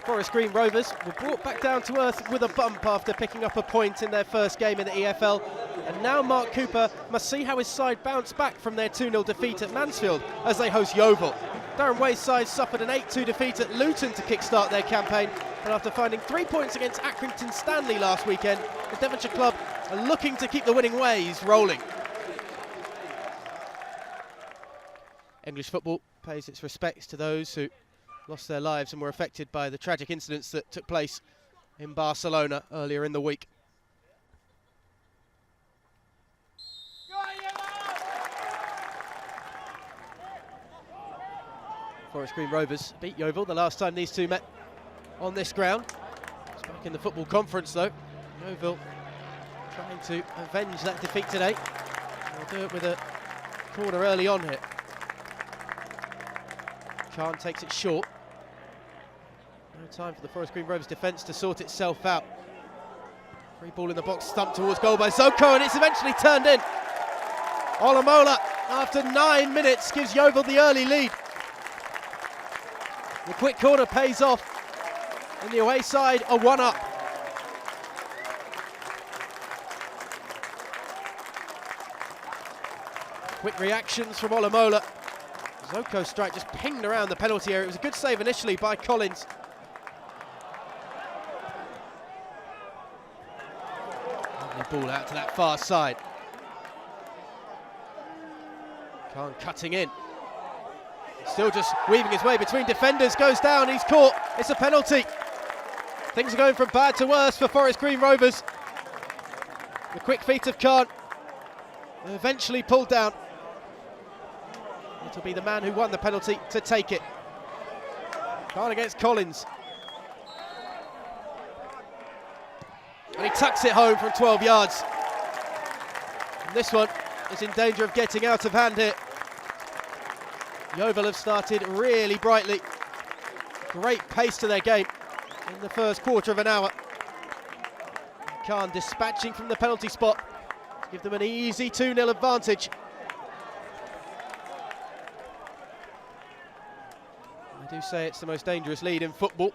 Forest Green Rovers were brought back down to earth with a bump after picking up a point in their first game in the EFL. And now Mark Cooper must see how his side bounce back from their 2-0 defeat at Mansfield as they host Yeovil. Darren Way's side suffered an 8-2 defeat at Luton to kickstart their campaign. And after finding 3 points against Accrington Stanley last weekend, the Devonshire club are looking to keep the winning ways rolling. English football pays its respects to those who lost their lives and were affected by the tragic incidents that took place in Barcelona earlier in the week. Forest Green Rovers beat Yeovil the last time these two met on this ground. It's back in the football conference though. Yeovil trying to avenge that defeat today. They'll do it with a corner early on here. Khan takes it short. No time for the Forest Green Rovers defence to sort itself out. Free ball in the box, stumped towards goal by Zoko, and it's eventually turned in. Olamola, after 9 minutes, gives Yeovil the early lead. The quick corner pays off, and the away side are 1-up. Quick reactions from Olamola. Zoko's strike just pinged around the penalty area. It was a good save initially by Collins. Lovely ball out to that far side. Khan cutting in. Still just weaving his way between defenders, goes down, he's caught, it's a penalty. Things are going from bad to worse for Forest Green Rovers. The quick feet of Khan eventually pulled down. It'll be the man who won the penalty to take it. Khan against Collins. And he tucks it home from 12 yards. And this one is in danger of getting out of hand here. Yeovil have started really brightly. Great pace to their game in the first quarter of an hour. Khan dispatching from the penalty spot to give them an easy 2-0 advantage. I do say it's the most dangerous lead in football.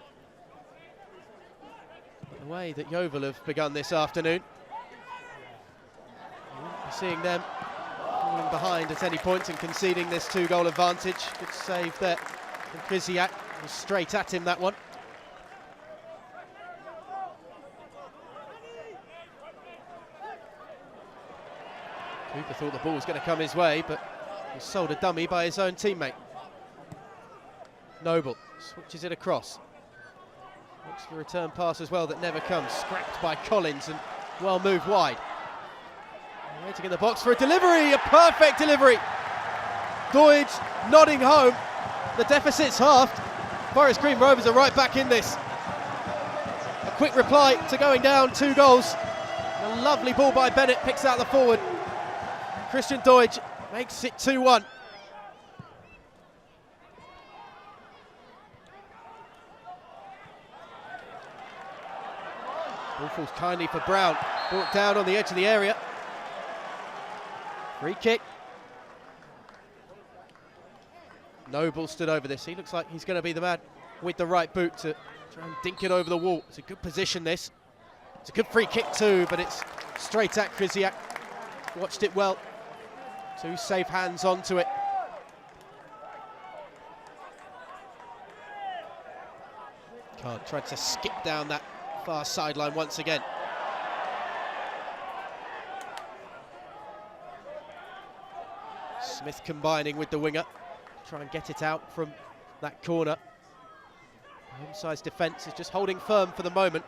The way that Yeovil have begun this afternoon. We're seeing them falling behind at any point and conceding this 2-goal advantage. Good save there from Krzyzak. Was straight at him, that one. Cooper thought the ball was going to come his way, but was sold a dummy by his own teammate. Noble switches it across. Looks for a return pass as well that never comes. Scrapped by Collins and well moved wide. Waiting in the box for a delivery, a perfect delivery. Doidge nodding home. The deficit's halved. Forest Green Rovers are right back in this. A quick reply to going down 2 goals. A lovely ball by Bennett, picks out the forward. Christian Doidge makes it 2-1. Ball falls kindly for Brown, brought down on the edge of the area. Free kick. Noble stood over this. He looks like he's going to be the man with the right boot to try and dink it over the wall. It's a good position, this. It's a good free kick too, but it's straight at Krzyzak. Watched it well. 2 safe hands onto it. Khan tried to skip down that far sideline once again. Smith combining with the winger, try and get it out from that corner. Home side's defence is just holding firm for the moment.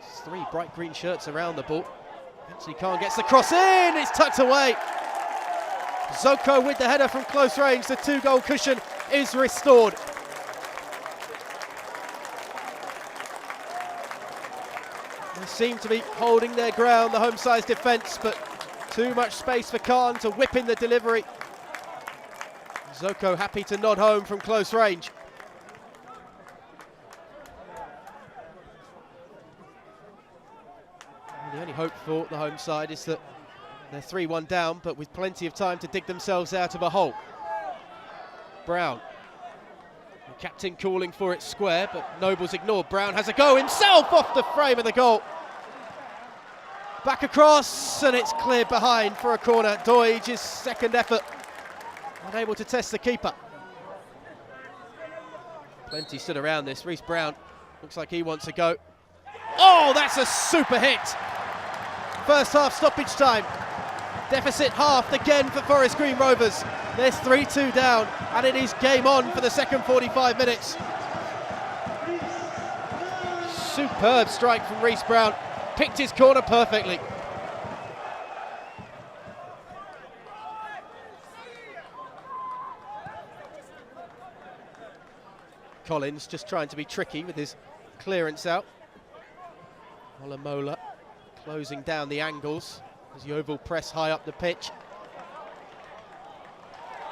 There's 3 bright green shirts around the ball. Eventually Khan gets the cross in, it's tucked away. Zoko with the header from close range, the 2-goal cushion is restored. They seem to be holding their ground, the home side's defence, but too much space for Khan to whip in the delivery. Zoko happy to nod home from close range. And the only hope for the home side is that they're 3-1 down, but with plenty of time to dig themselves out of a hole. Brown Captain calling for it square, but Noble's ignored. Brown has a go himself off the frame of the goal. Back across, and it's cleared behind for a corner. Doidge's second effort, unable to test the keeper. Plenty stood around this. Reece Brown looks like he wants a go. Oh, that's a super hit. First half stoppage time. Deficit halved again for Forest Green Rovers. There's 3-2 down, and it is game on for the second 45 minutes. Superb strike from Reece Brown. Picked his corner perfectly. Collins just trying to be tricky with his clearance out. Olamola closing down the angles as Yeovil press high up the pitch.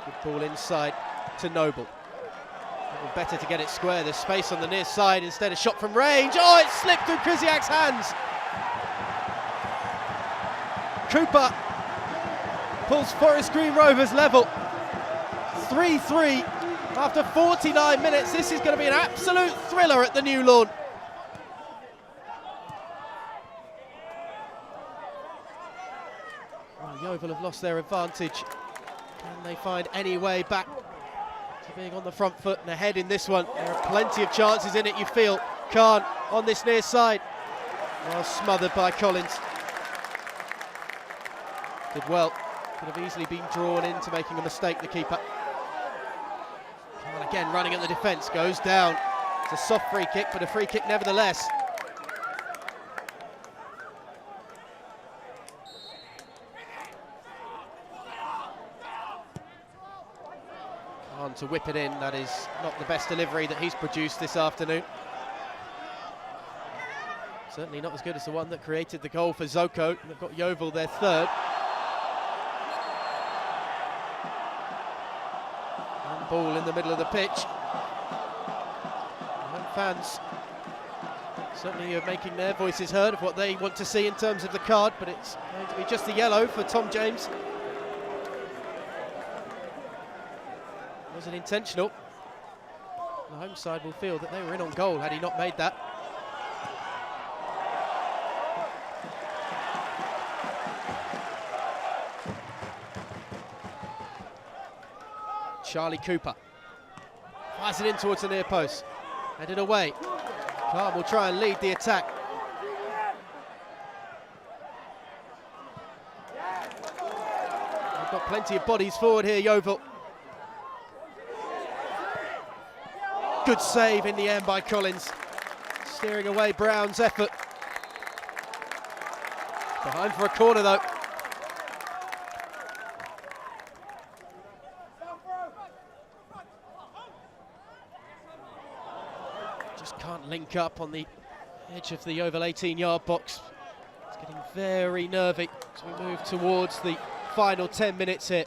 Good ball inside to Noble. Better to get it square. There's space on the near side, instead a shot from range. Oh, it slipped through Krysiak's hands. Cooper pulls Forest Green Rovers level. 3-3 after 49 minutes. This is going to be an absolute thriller at the new lawn. Well, Yeovil have lost their advantage. Can they find any way back to being on the front foot and ahead in this one? There are plenty of chances in it, you feel. Khan on this near side. Well smothered by Collins. Did well. Could have easily been drawn into making a mistake, the keeper. Khan again running at the defence. Goes down. It's a soft free kick, but a free kick nevertheless. To whip it in, that is not the best delivery that he's produced this afternoon. Certainly not as good as the one that created the goal for Zoko. They've got Yeovil their third. And ball in the middle of the pitch. And fans certainly are making their voices heard of what they want to see in terms of the card, but it's going to be just the yellow for Tom James. Wasn't intentional. The home side will feel that they were in on goal had he not made that. Charlie Cooper fires it in towards the near post. Headed away. Khan will try and lead the attack. They've got plenty of bodies forward here, Yeovil. Good save in the end by Collins, steering away Brown's effort. Behind for a corner though. Just can't link up on the edge of the Yeovil 18-yard box. It's getting very nervy as we move towards the final 10 minutes here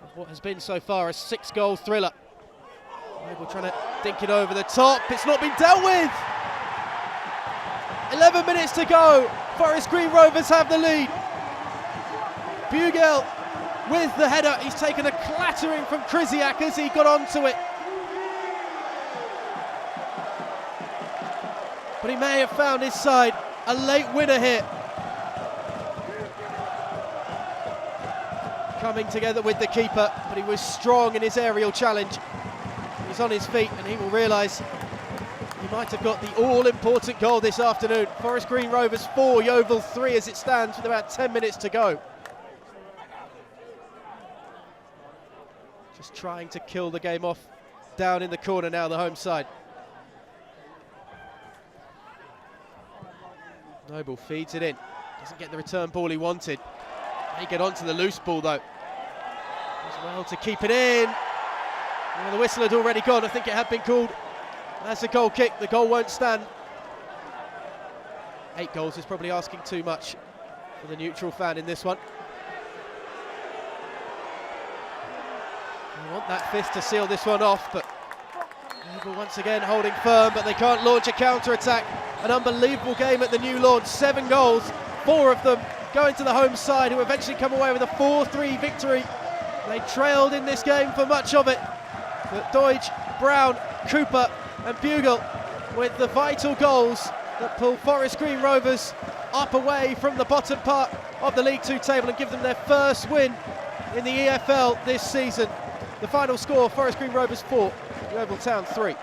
of what has been so far a 6-goal thriller. Noble trying to dink it over the top. It's not been dealt with. 11 minutes to go. Forest Green Rovers have the lead. Bugel with the header. He's taken a clattering from Krysiak as he got onto it. But he may have found his side. A late winner here. Coming together with the keeper, but he was strong in his aerial challenge. He's on his feet and he will realise he might have got the all-important goal this afternoon. Forest Green Rovers 4, Yeovil 3 as it stands with about 10 minutes to go. Just trying to kill the game off down in the corner now, the home side. Noble feeds it in. Doesn't get the return ball he wanted. May get onto the loose ball though. As well to keep it in. Well, the whistle had already gone. I think it had been called. That's a goal kick. The goal won't stand. 8 goals is probably asking too much for the neutral fan in this one. They want that fist to seal this one off, but Yeovil once again holding firm, but they can't launch a counter-attack. An unbelievable game at the new launch. 7 goals, 4 of them going to the home side, who eventually come away with a 4-3 victory. They trailed in this game for much of it. But Doidge, Brown Cooper and Bugle with the vital goals that pull Forest Green Rovers up away from the bottom part of the League Two table and give them their first win in the EFL this season. The final score, Forest Green Rovers 4, Yeovil Town 3.